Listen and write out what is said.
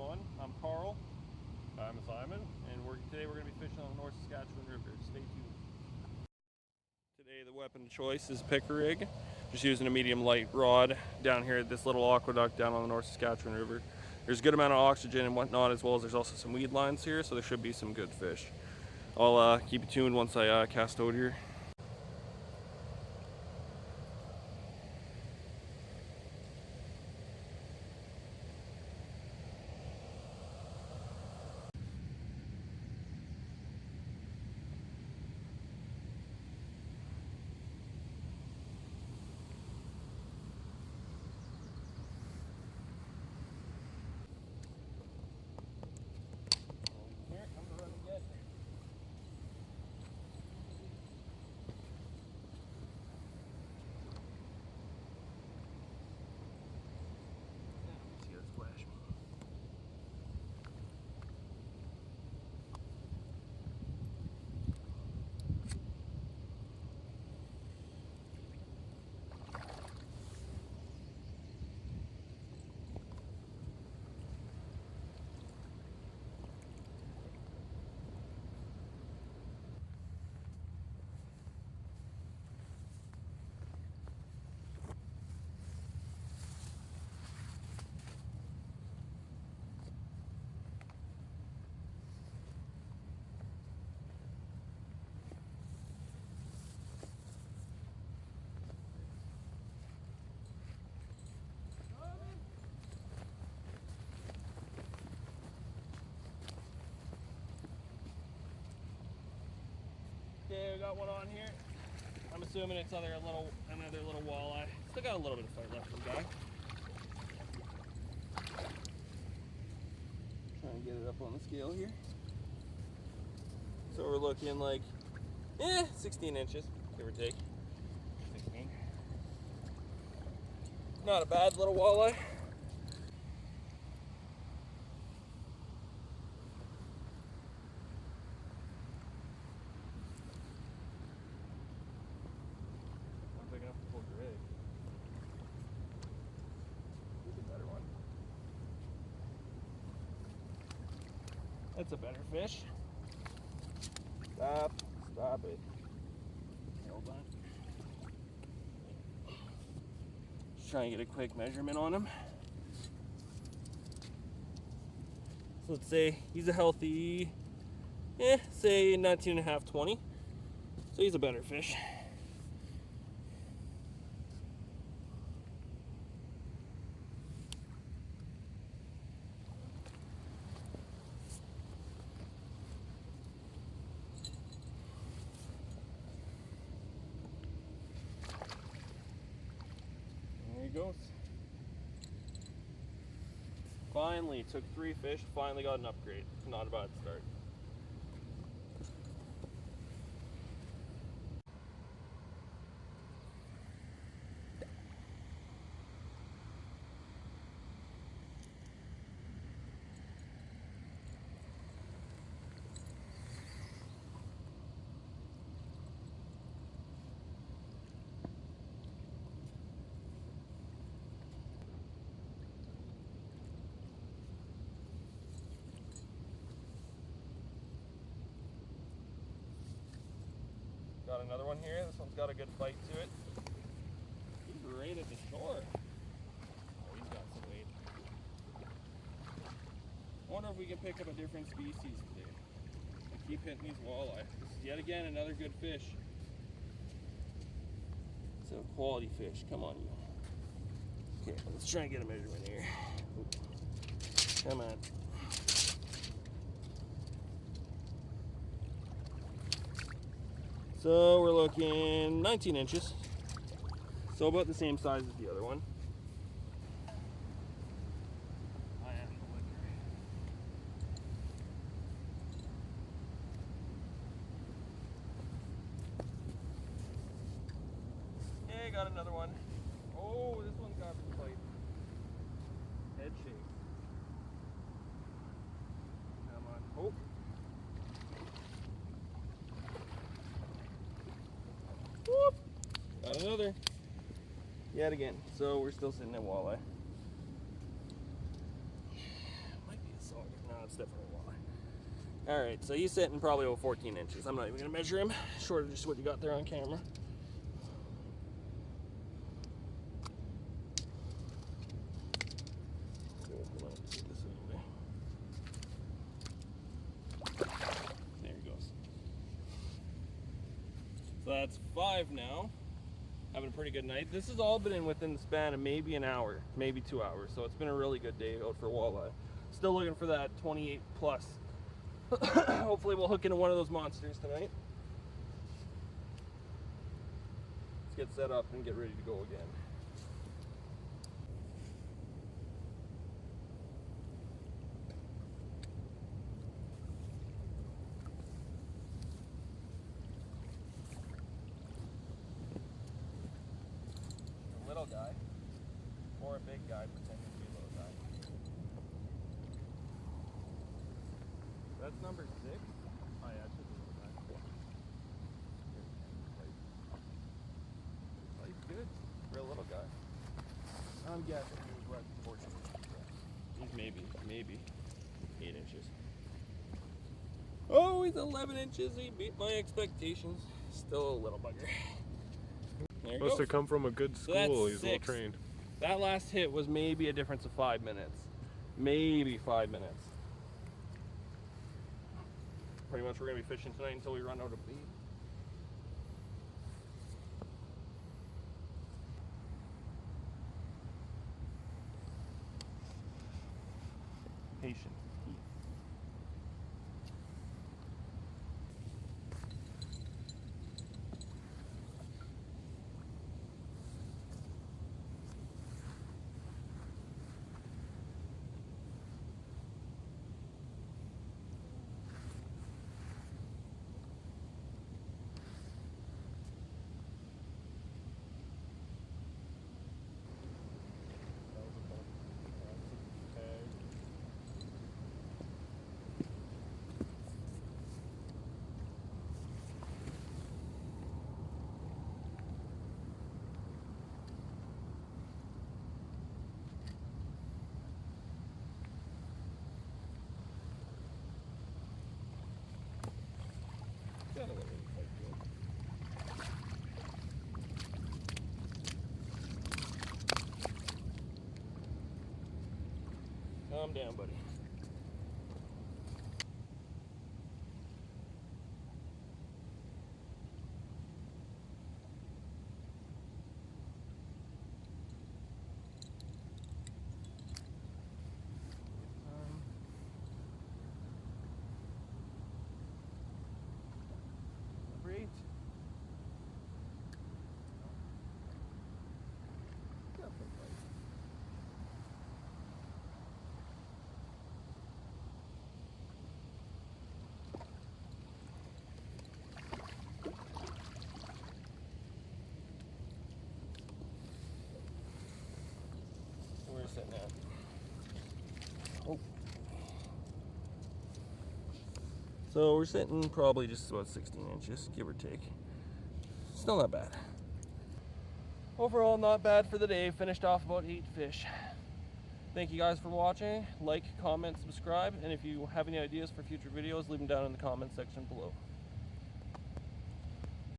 everyone. I'm Carl. I'm Simon. And today we're going to be fishing on the North Saskatchewan River. Stay tuned. Today the weapon of choice is picker rig. Just using a medium light rod down here at this little aqueduct down on the North Saskatchewan River. There's a good amount of oxygen and whatnot, as well as there's also some weed lines here, so there should be some good fish. I'll keep you tuned once I cast out here. Okay, we got one on here. I'm assuming it's another little walleye. Still got a little bit of fight left in the guy. Trying to get it up on the scale here. So we're looking like 16 inches, give or take. 16. Not a bad little walleye. That's a better fish. Stop it. Hold on. Just trying to get a quick measurement on him. So let's say he's a healthy, say 19.5, 20. So he's a better fish. Goes. Finally, took 3 fish, finally got an upgrade. Not a bad start. Got another one here. This one's got a good bite to it. He's right at the shore. Oh, he's got some weight. I wonder if we can pick up a different species today. I keep hitting these walleye. This is yet again another good fish. It's a quality fish. Come on, you. Okay, let's try and get a measurement here. Come on. So we're looking 19 inches. So about the same size as the other one. Okay, got another one. Oh, this one's got some fight. Head shake. Come on. Oh. Whoop. Got another. Yet again. So we're still sitting at walleye. Might be a All right, so he's sitting probably over 14 inches. I'm not even gonna measure him. Short of just what you got there on camera. There he goes. So that's 5 now. Having a pretty good night. This has all been within the span of maybe an hour, maybe 2 hours. So it's been a really good day out for walleye. Still looking for that 28 plus. Hopefully we'll hook into one of those monsters tonight. Let's get set up and get ready to go again. A little guy, or a big guy pretending to be a little guy. That's number 6. Oh yeah, it's just a little guy. Oh, he's good. Real little guy. I'm guessing he was less than 14 inches. He's maybe 8 inches. Oh, he's 11 inches. He beat my expectations. Still a little bugger. There he Must goes. have come from a good So that's school. He's well 6. trained. That last hit was maybe a difference of 5 minutes. Maybe 5 minutes. Pretty much we're going to be fishing tonight until we run out of bait. Patience is key. Calm down, buddy. Number 8. Where is that now? Oh. So we're sitting probably just about 16 inches, give or take. Still not bad. Overall, not bad for the day. Finished off about 8 fish. Thank you guys for watching. Like, comment, subscribe, and if you have any ideas for future videos, leave them down in the comment section below.